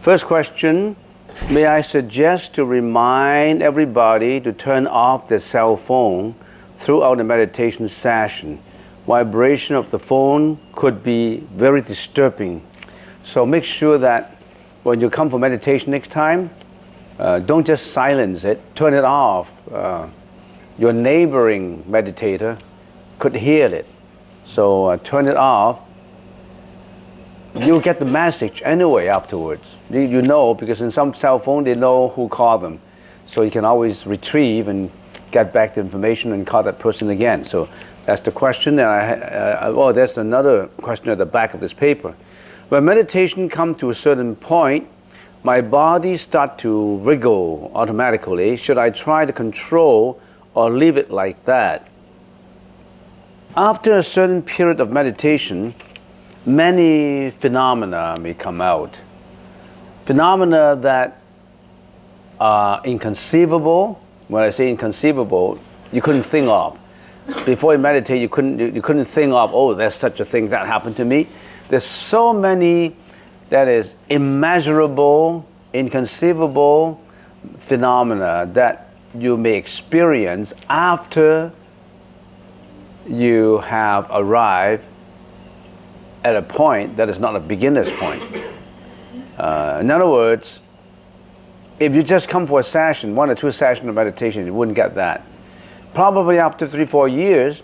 First question, may I suggest to remind everybody to turn off their cell phone throughout the meditation session. Vibration of the phone could be very disturbing. So make sure that when you come for meditation next time, don't just silence it, turn it off. Your neighboring meditator could hear it. So turn it off. You'll get the message anyway afterwards. You know, because in some cell phone they know who called them. So you can always retrieve and get back the information and call that person again. So that's the question. And there's another question at the back of this paper. When meditation comes to a certain point, my body starts to wriggle automatically. Should I try to control or leave it like that? After a certain period of meditation, many phenomena may come out. Phenomena that are inconceivable. When I say inconceivable, you couldn't think of. Before you meditate, you couldn't think of, oh, there's such a thing that happened to me. There's so many that is immeasurable, inconceivable phenomena that you may experience after you have arrived at a point that is not a beginner's point. In other words, if you just come for a session, 1 or 2 sessions of meditation, you wouldn't get that. Probably after 3-4 years,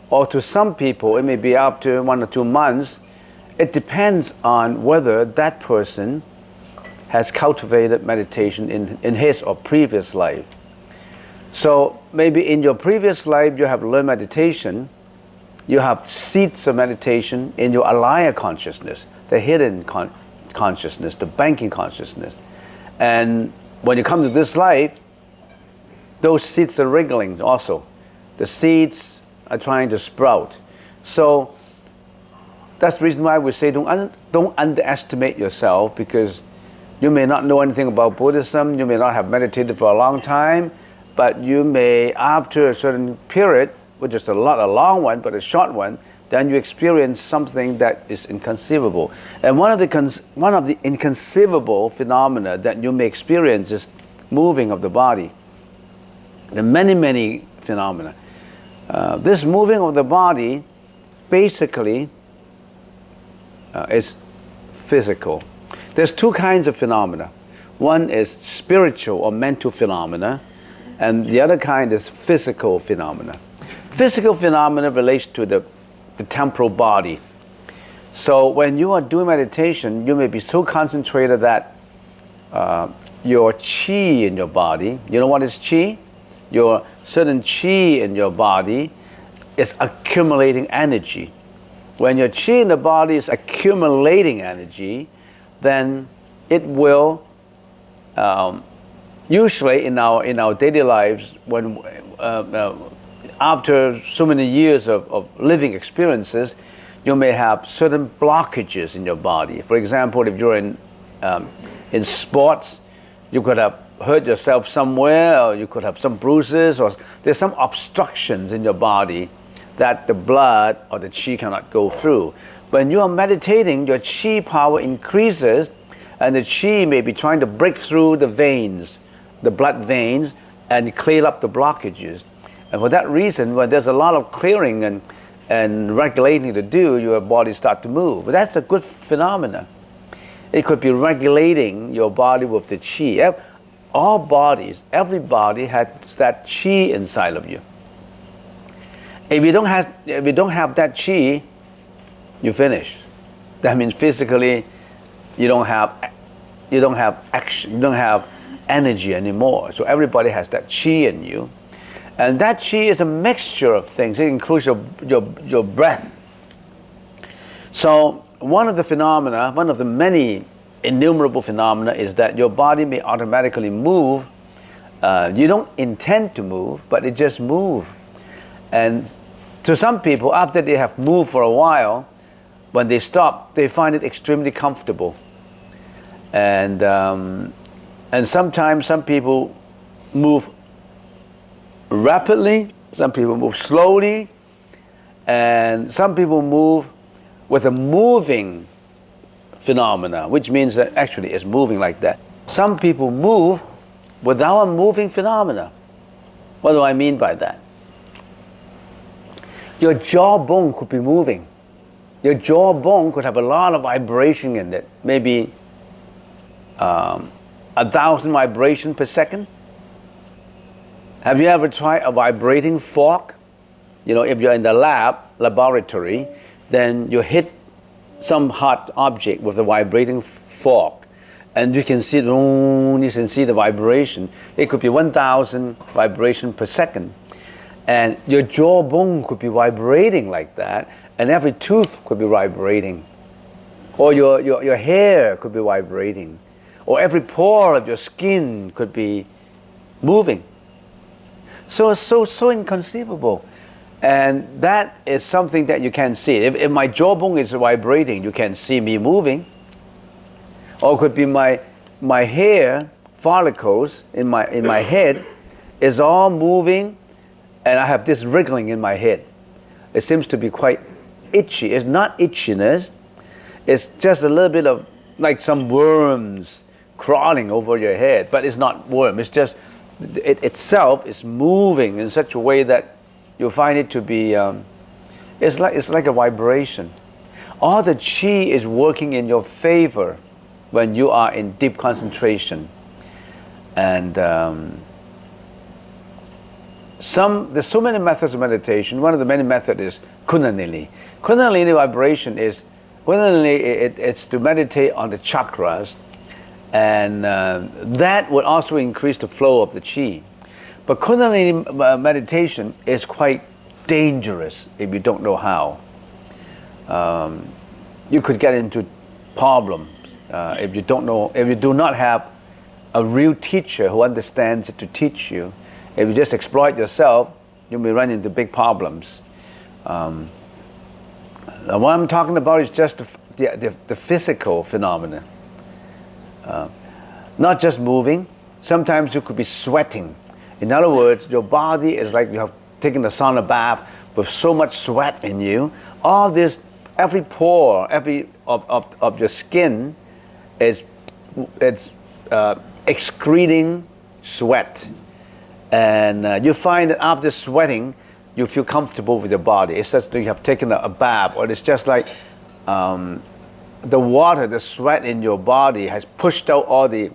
or to some people, it may be after 1 or 2 months. It depends on whether that person has cultivated meditation in his or previous life. So maybe in your previous life you have learned meditation, you have seeds of meditation in your alaya consciousness, the hidden consciousness, the banking consciousness. And when you come to this life, those seeds are wriggling also. The seeds are trying to sprout. So that's the reason why we say don't underestimate yourself, because you may not know anything about Buddhism, you may not have meditated for a long time, but you may, after a certain period, which is not a long one, but a short one, then you experience something that is inconceivable. And one of the inconceivable phenomena that you may experience is moving of the body. There are many, many phenomena. This moving of the body basically is physical. There's 2 kinds of phenomena. One is spiritual or mental phenomena, and the other kind is physical phenomena. Physical phenomena relates to the temporal body. So when you are doing meditation, you may be so concentrated that your chi in your body, you know what is chi? Your certain chi in your body is accumulating energy. When your chi in the body is accumulating energy, then it will, usually in our daily lives, when after so many years of living experiences, you may have certain blockages in your body. For example, if you're in sports, you could have hurt yourself somewhere, or you could have some bruises, or there's some obstructions in your body that the blood or the chi cannot go through. When you are meditating, your chi power increases, and the chi may be trying to break through the veins, the blood veins, and clear up the blockages. And for that reason, when there's a lot of clearing and regulating to do, your body starts to move. But that's a good phenomenon. It could be regulating your body with the chi. All bodies, every body has that chi inside of you. If you don't have that chi, you finish. That means physically, you don't have action, you don't have energy anymore. So everybody has that chi in you. And that chi is a mixture of things. It includes your breath. So one of the many innumerable phenomena is that your body may automatically move. You don't intend to move, but it just moves. And to some people, after they have moved for a while, when they stop, they find it extremely comfortable. And sometimes some people move rapidly, some people move slowly, and some people move with a moving phenomena, which means that actually it's moving like that. Some people move without a moving phenomena. What do I mean by that? Your jawbone could be moving. Your jawbone could have a lot of vibration in it, maybe 1,000 vibrations per second. Have you ever tried a vibrating fork? You know, if you're in the laboratory, then you hit some hot object with a vibrating fork, and you can see the vibration. It could be 1,000 vibrations per second, and your jawbone could be vibrating like that, and every tooth could be vibrating, or your hair could be vibrating, or every pore of your skin could be moving. So it's so inconceivable. And that is something that you can see. If my jawbone is vibrating, you can see me moving. Or it could be my hair follicles in my head is all moving, and I have this wriggling in my head. It seems to be quite itchy. It's not itchiness. It's just a little bit of like some worms crawling over your head, but it's not worm. It's just it itself is moving in such a way that you find it to be, it's like a vibration. All the qi is working in your favor when you are in deep concentration. And there's so many methods of meditation. One of the many methods is Kundalini. Kundalini vibration is, it's to meditate on the chakras, and that would also increase the flow of the qi. But Kundalini meditation is quite dangerous if you don't know how. You could get into problems if you don't know, if you do not have a real teacher who understands it to teach you. If you just exploit yourself, you may run into big problems. What I'm talking about is just the physical phenomena. Not just moving. Sometimes you could be sweating. In other words, your body is like you have taken a sauna bath with so much sweat in you. All this, every pore, every of your skin is excreting sweat. And you find that after sweating, you feel comfortable with your body. It's just that you have taken a bath, or it's just like the water, the sweat in your body has pushed out all the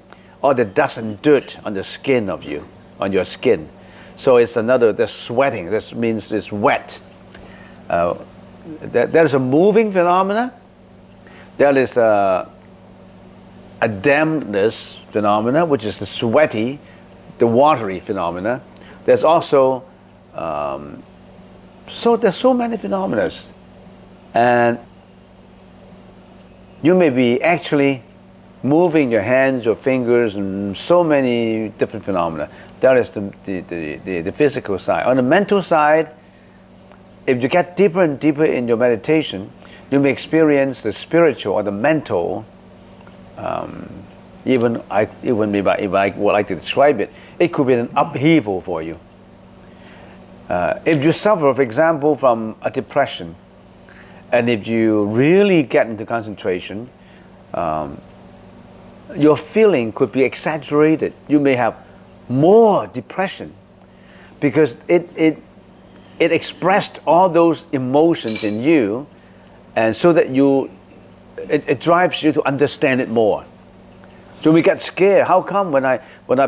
dust and dirt on the skin of you. On your skin. So it's the sweating. This means it's wet. There's a moving phenomena. There is a dampness phenomena, which is the sweaty, the watery phenomena. There's also, there's so many phenomena. And you may be actually moving your hands, your fingers, and so many different phenomena. That is the physical side. On the mental side, if you get deeper and deeper in your meditation, you may experience the spiritual or the mental. If I would like to describe it, it could be an upheaval for you. If you suffer, for example, from a depression, and if you really get into concentration, your feeling could be exaggerated. You may have more depression because it expressed all those emotions in you, and so that it drives you to understand it more. So we get scared. How come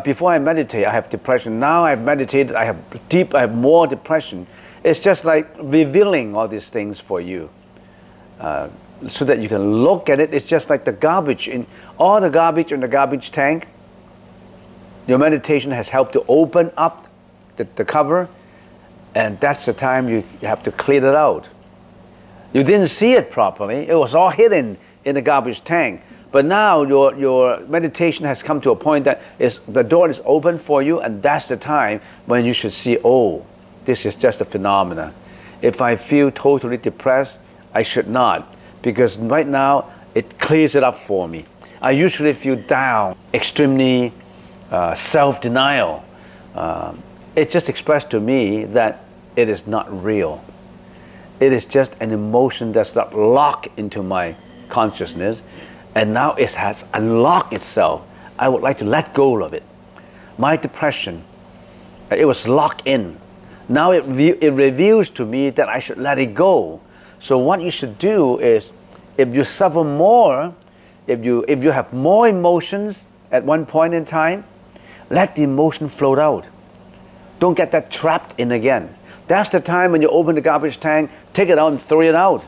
before I meditate I have depression? Now I've meditated, I have more depression. It's just like revealing all these things for you. So that you can look at it. It's just like the garbage in the garbage tank. Your meditation has helped to open up the cover, and that's the time you have to clear it out. You didn't see it properly. It was all hidden in the garbage tank. But now your meditation has come to a point that the door is open for you, and that's the time when you should see, oh, this is just a phenomena. If I feel totally depressed, I should not, because right now it clears it up for me. I usually feel down, extremely self-denial. It just expressed to me that it is not real. It is just an emotion that's not locked into my consciousness, And now it has unlocked itself. I would like to let go of it. My depression, it was locked in. Now it reveals to me that I should let it go. So what you should do is, if you suffer more, if you have more emotions at one point in time, let the emotion float out. Don't get that trapped in again. That's the time when you open the garbage tank, take it out and throw it out.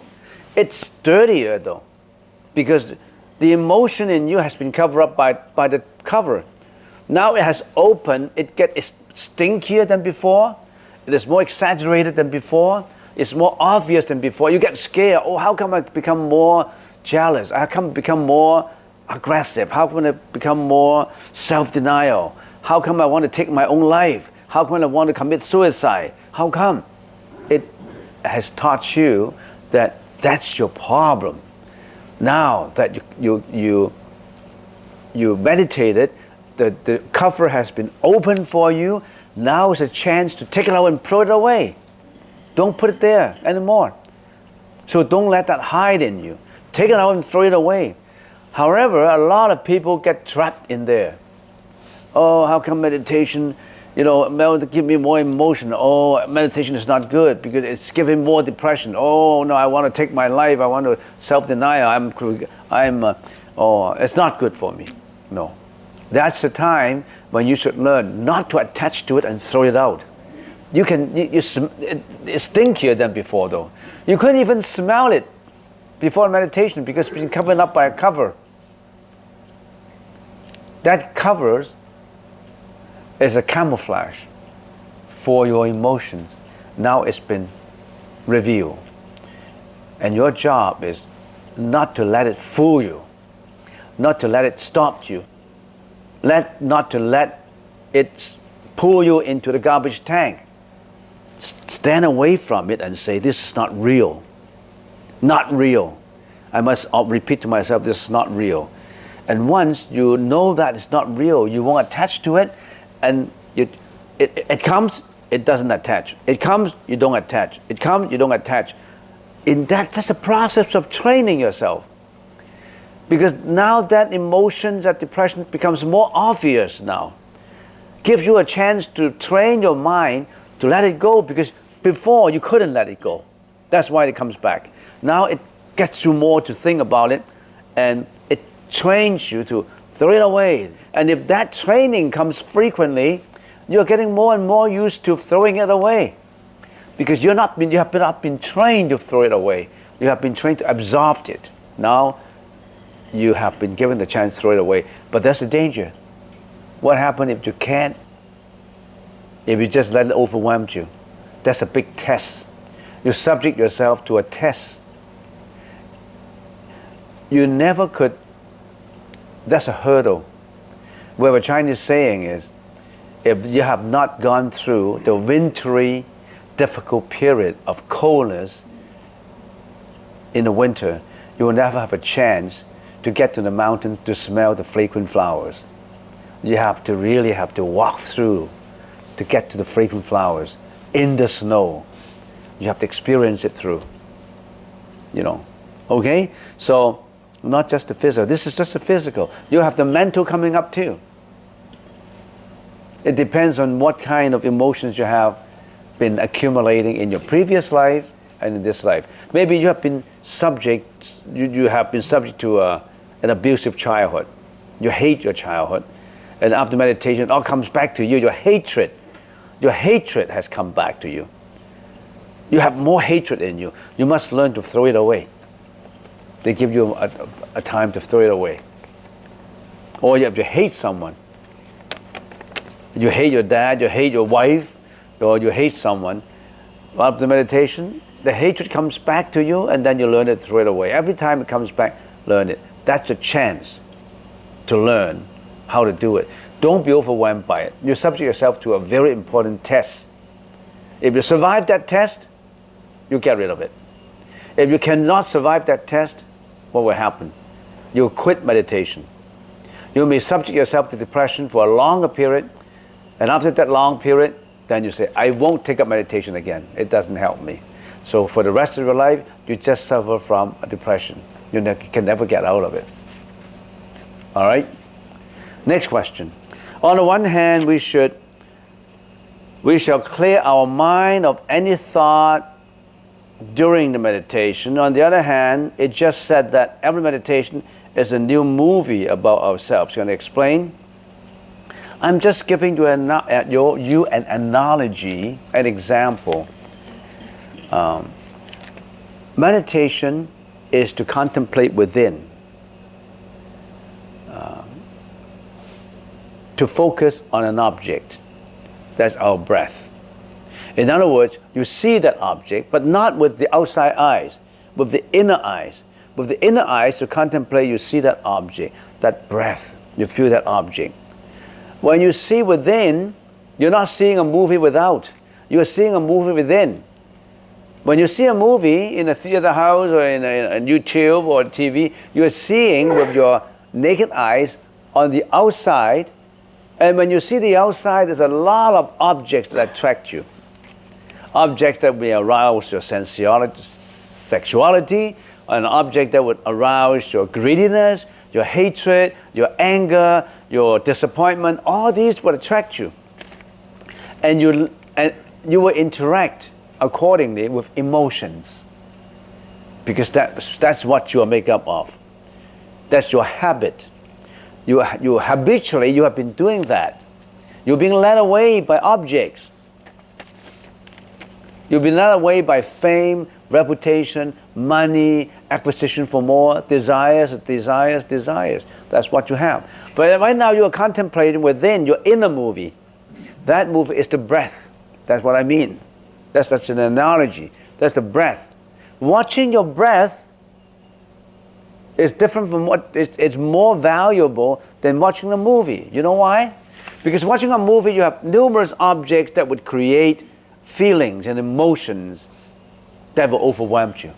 It's dirtier though, because the emotion in you has been covered up by the cover. Now it has opened, it's stinkier than before, it is more exaggerated than before, it's more obvious than before. You get scared. Oh, how come I become more jealous? How come I become more aggressive? How come I become more self-denial? How come I want to take my own life? How come I want to commit suicide? How come? It has taught you that that's your problem. Now that you meditated, the cover has been opened for you. Now is a chance to take it out and throw it away. Don't put it there anymore. So don't let that hide in you. Take it out and throw it away. However, a lot of people get trapped in there. Oh, how come meditation, give me more emotion? Oh, meditation is not good because it's giving more depression. Oh no, I want to take my life. I want to self-denial. It's not good for me. No, that's the time when you should learn not to attach to it and throw it out. It's stinkier than before though. You couldn't even smell it before meditation because it's been covered up by a cover. That covers is a camouflage for your emotions. Now it's been revealed. And your job is not to let it fool you, not to let it stop you, not to let it pull you into the garbage tank. Stand away from it and say, this is not real. Not real. I must repeat to myself, this is not real. And once you know that it's not real, you won't attach to it, and it comes, it doesn't attach. It comes, you don't attach. It comes, you don't attach. That's the process of training yourself. Because now that emotions, that depression becomes more obvious now. Gives you a chance to train your mind to let it go, because before you couldn't let it go. That's why it comes back. Now it gets you more to think about it, and it trains you to throw it away. And if that training comes frequently, you're getting more and more used to throwing it away. Because you have not been trained to throw it away. You have been trained to absorb it. Now you have been given the chance to throw it away. But that's the danger. What happens if you can't? If you just let it overwhelm you? That's a big test. You subject yourself to a test. You never could. That's a hurdle. Where a Chinese saying is, if you have not gone through the wintry, difficult period of coldness in the winter, you will never have a chance to get to the mountain to smell the fragrant flowers. You really have to walk through to get to the fragrant flowers in the snow. You have to experience it through. Okay? So, not just the physical. This is just the physical. You have the mental coming up too. It depends on what kind of emotions you have been accumulating in your previous life and in this life. Maybe you have been subject to an abusive childhood. You hate your childhood. And after meditation, it all comes back to you. Your hatred has come back to you. You have more hatred in you. You must learn to throw it away. They give you a time to throw it away. Or if you hate someone, you hate your dad, you hate your wife, or you hate someone, after meditation, the hatred comes back to you, and then you learn to throw it away. Every time it comes back, learn it. That's your chance to learn how to do it. Don't be overwhelmed by it. You subject yourself to a very important test. If you survive that test, you get rid of it. If you cannot survive that test, what will happen? You'll quit meditation. You may subject yourself to depression for a longer period, and after that long period, then you say, I won't take up meditation again. It doesn't help me. So for the rest of your life, you just suffer from a depression. You can never get out of it. All right? Next question. On the one hand, we shall clear our mind of any thought during the meditation. On the other hand, it just said that every meditation is a new movie about ourselves. Can I explain? I'm just giving you an analogy, an example. Meditation is to contemplate within, to focus on an object. That's our breath. In other words, you see that object, but not with the outside eyes, with the inner eyes. With the inner eyes, to contemplate, you see that object, that breath, you feel that object. When you see within, you're not seeing a movie without. You're seeing a movie within. When you see a movie in a theater house or in a YouTube or TV, you're seeing with your naked eyes on the outside. And when you see the outside, there's a lot of objects that attract you. Objects that will arouse your sexuality, an object that would arouse your greediness, your hatred, your anger, your disappointment. All these would attract you. And you will interact accordingly with emotions. Because that's what you are made up of. That's your habit. You habitually, you have been doing that. You're being led away by objects. You've been led away by fame, reputation, money, acquisition for more, desires. That's what you have. But right now you're contemplating within your inner movie. That movie is the breath. That's what I mean. That's an analogy. That's the breath. Watching your breath is different from it's more valuable than watching a movie. You know why? Because watching a movie, you have numerous objects that would create feelings and emotions that will overwhelm you.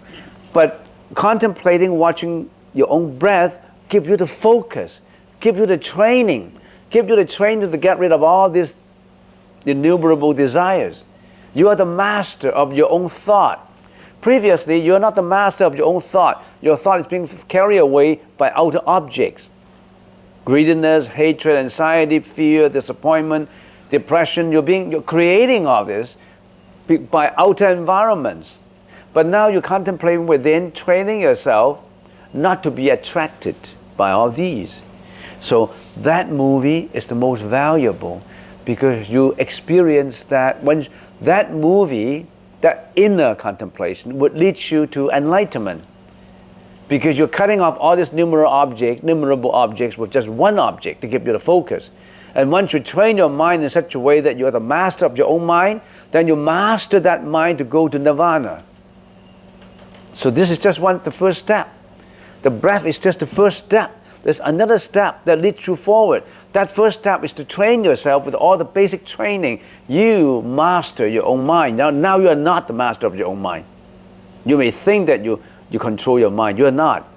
But contemplating, watching your own breath, give you the focus, give you the training to get rid of all these innumerable desires. You are the master of your own thought. Previously, you are not the master of your own thought. Your thought is being carried away by outer objects. Greediness, hatred, anxiety, fear, disappointment, depression. You're creating all this by outer environments. But now you're contemplating within, training yourself not to be attracted by all these. So that movie is the most valuable because you experience that when that movie, that inner contemplation would lead you to enlightenment. Because you're cutting off all these numerable objects with just one object to give you the focus. And once you train your mind in such a way that you're the master of your own mind, then you master that mind to go to nirvana. So this is just the first step. The breath is just the first step. There's another step that leads you forward. That first step is to train yourself with all the basic training. You master your own mind. Now you are not the master of your own mind. You may think that you control your mind. You are not.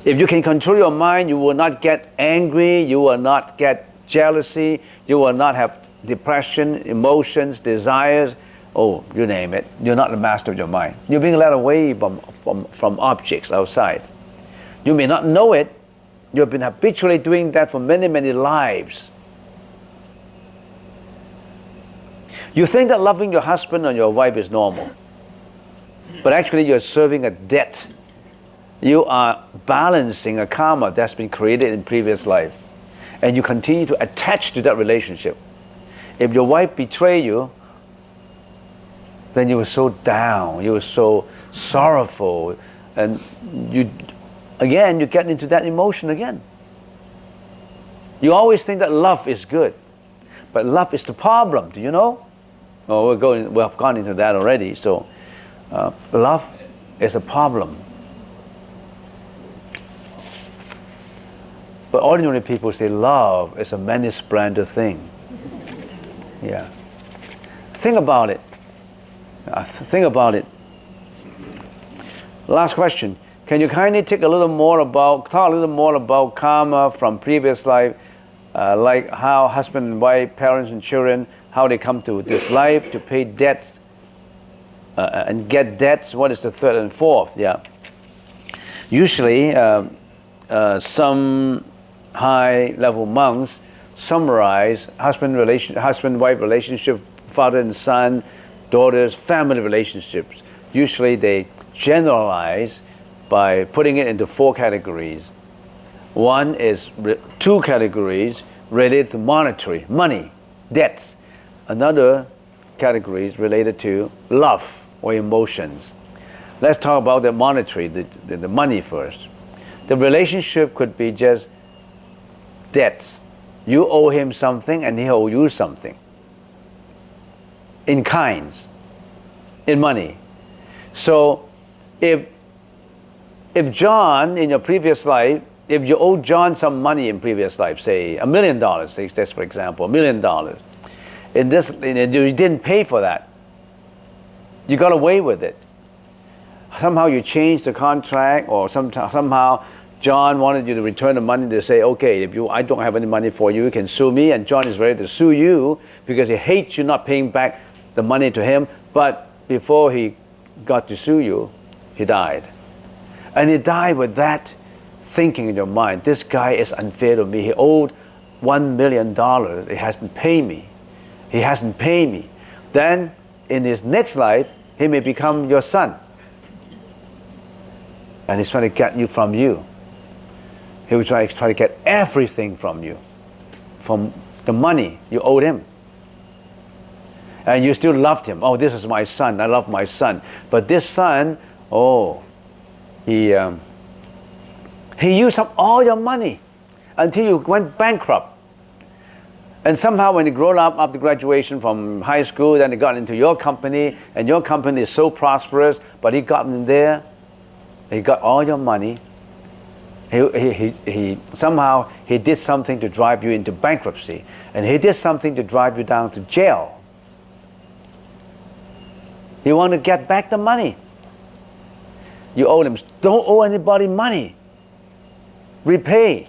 If you can control your mind, you will not get angry, you will not get jealousy, you will not have depression, emotions, desires, oh, you name it. You're not the master of your mind. You're being led away from objects outside. You may not know it. You've been habitually doing that for many, many lives. You think that loving your husband or your wife is normal. But actually you're serving a debt. You are balancing a karma that's been created in previous life. And you continue to attach to that relationship. If your wife betrays you, then you were so down, you were so sorrowful, and you get into that emotion again. You always think that love is good, but love is the problem, do you know? Oh, we have gone into that already, so love is a problem. But ordinary people say love is a many-splendid thing. Yeah. Think about it. Think about it. Last question. Can you kindly talk a little more about karma from previous life, like how husband and wife, parents and children, how they come to this life to pay debts and get debts? What is the third and fourth? Yeah. Usually, some high-level monks summarize husband-wife relationship, father and son, daughters, family relationships. Usually they generalize by putting it into 4 categories. One is 2 categories related to monetary, money, debts. Another category is related to love or emotions. Let's talk about the monetary, the money first. The relationship could be just debts. You owe him something and he owe you something. In kinds, in money. So if John in your previous life, if you owe John some money in previous life, say $1 million, that's for example, $1 million. You didn't pay for that. You got away with it. Somehow you changed the contract, or somehow John wanted you to return the money. They say, okay, I don't have any money for you, you can sue me, and John is ready to sue you because he hates you not paying back the money to him. But before he got to sue you, he died. And he died with that thinking in your mind, this guy is unfair to me. He owed $1 million. He hasn't paid me. He hasn't paid me. Then in his next life, he may become your son. And he's trying to get you from you. He was trying to get everything from you, from the money you owed him. And you still loved him. Oh, this is my son. I love my son. But this son, he used up all your money until you went bankrupt. And somehow when he grew up after graduation from high school, then he got into your company, and your company is so prosperous, but he got in there, he got all your money. He somehow he did something to drive you into bankruptcy, and he did something to drive you down to jail. You want to get back the money. You owe him. Don't owe anybody money. Repay.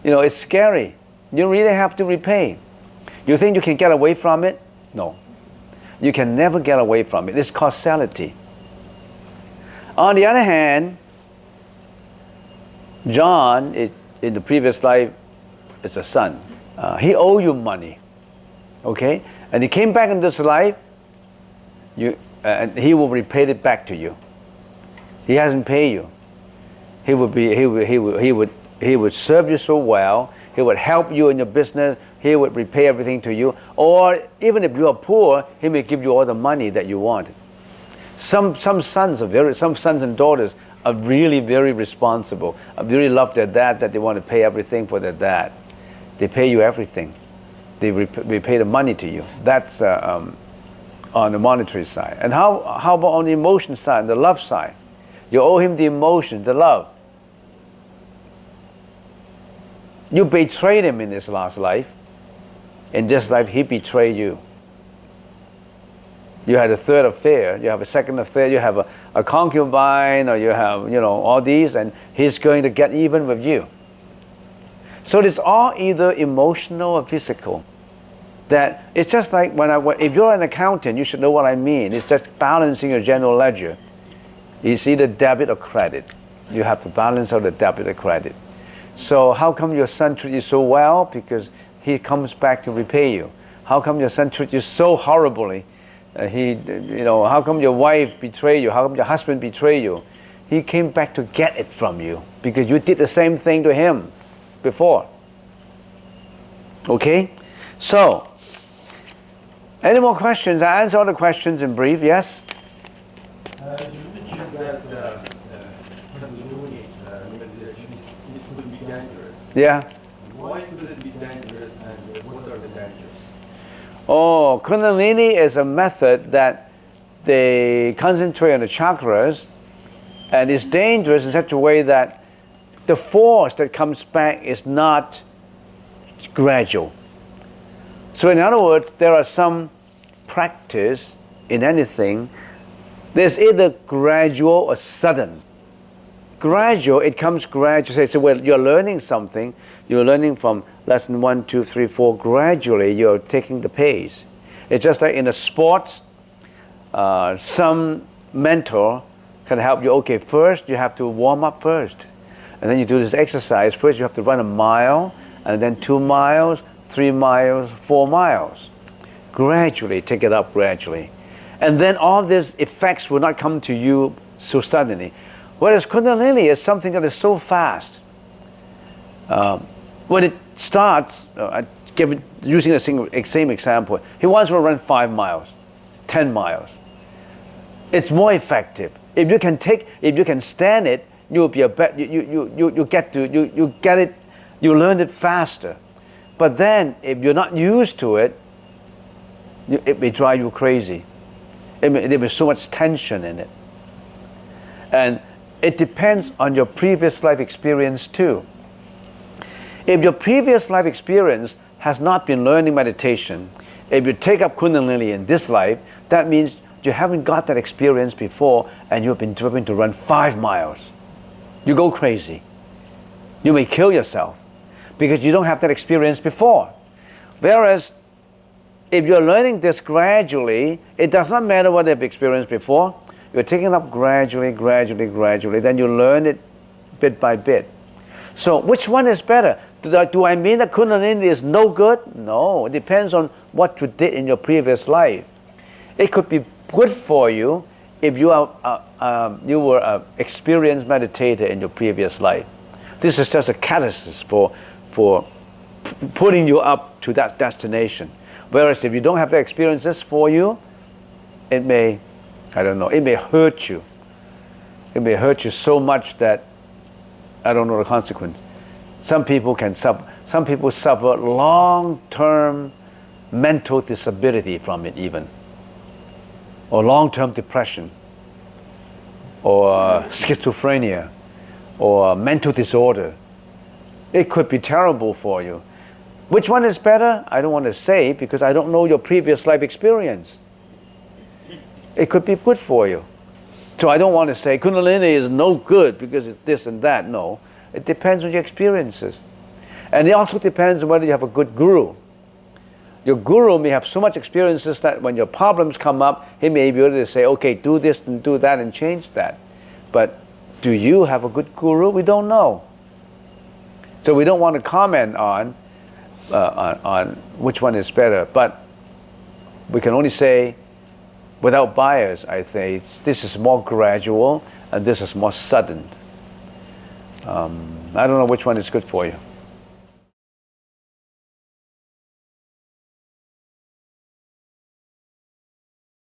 It's scary. You really have to repay. You think you can get away from it? No. You can never get away from it. It's causality. On the other hand, John, in the previous life, is a son. He owed you money. Okay? And he came back in this life, and he will repay it back to you. He hasn't paid you. He would serve you so well. He would help you in your business. He would repay everything to you. Or even if you are poor, he may give you all the money that you want. Some sons and daughters are really very responsible. I really love their dad, that they want to pay everything for their dad. They pay you everything. They repay the money to you. That's on the monetary side. And how about on the emotion side, the love side? You owe him the emotion, the love. You betrayed him in his last life. In this life, he betrayed you. You had a third affair, you have a second affair, you have a concubine, or you have, all these, and he's going to get even with you. So it's all either emotional or physical. That it's just like if you're an accountant, you should know what I mean. It's just balancing your general ledger. It's either debit or credit. You have to balance out the debit or credit. So how come your son treats you so well? Because he comes back to repay you. How come your son treats you so horribly? How come your wife betrayed you? How come your husband betrayed you? He came back to get it from you because you did the same thing to him before. Okay? So, any more questions? I answer all the questions in brief, yes? You mentioned that Kundalini meditation could be dangerous. Yeah. Why could it be dangerous, and what are the dangers? Oh, Kundalini is a method that they concentrate on the chakras, and it's dangerous in such a way that the force that comes back is not gradual. So in other words, there are some practice in anything. There's either gradual or sudden. Gradual, it comes gradually. So when you're learning something, you're learning from lesson 1, 2, 3, 4. Gradually, you're taking the pace. It's just like in a sport, some mentor can help you. Okay, first you have to warm up first. And then you do this exercise. First you have to run a mile, and then 2 miles, 3 miles, 4 miles. Gradually, take it up gradually. And then all these effects will not come to you so suddenly. Whereas Kundalini is something that is so fast. When it starts, using the same example, he wants to run 5 miles, 10 miles. It's more effective. If you can stand it, you'll be you get it, you learn it faster. But then, if you're not used to it, it may drive you crazy. There is so much tension in it. And it depends on your previous life experience too. If your previous life experience has not been learning meditation, if you take up Kundalini in this life, that means you haven't got that experience before and you've been driven to run 5 miles. You go crazy. You may kill yourself because you don't have that experience before. Whereas, if you're learning this gradually, it does not matter what you've experienced before. You're taking it up gradually, then you learn it bit by bit. So which one is better? Do I mean that Kundalini is no good? No, it depends on what you did in your previous life. It could be good for you if you were an experienced meditator in your previous life. This is just a catalyst for putting you up to that destination. Whereas if you don't have the experiences for you, it may, it may hurt you. It may hurt you so much that I don't know the consequence. Some people suffer long-term mental disability from it even, or long-term depression, or schizophrenia, or mental disorder. It could be terrible for you. Which one is better? I don't want to say because I don't know your previous life experience. It could be good for you. So I don't want to say Kundalini is no good because it's this and that. No, it depends on your experiences. And it also depends on whether you have a good guru. Your guru may have so much experiences that when your problems come up, he may be able to say, okay, do this and do that and change that. But do you have a good guru? We don't know. So we don't want to comment on which one is better, but we can only say, without bias, I think this is more gradual and this is more sudden. I don't know which one is good for you.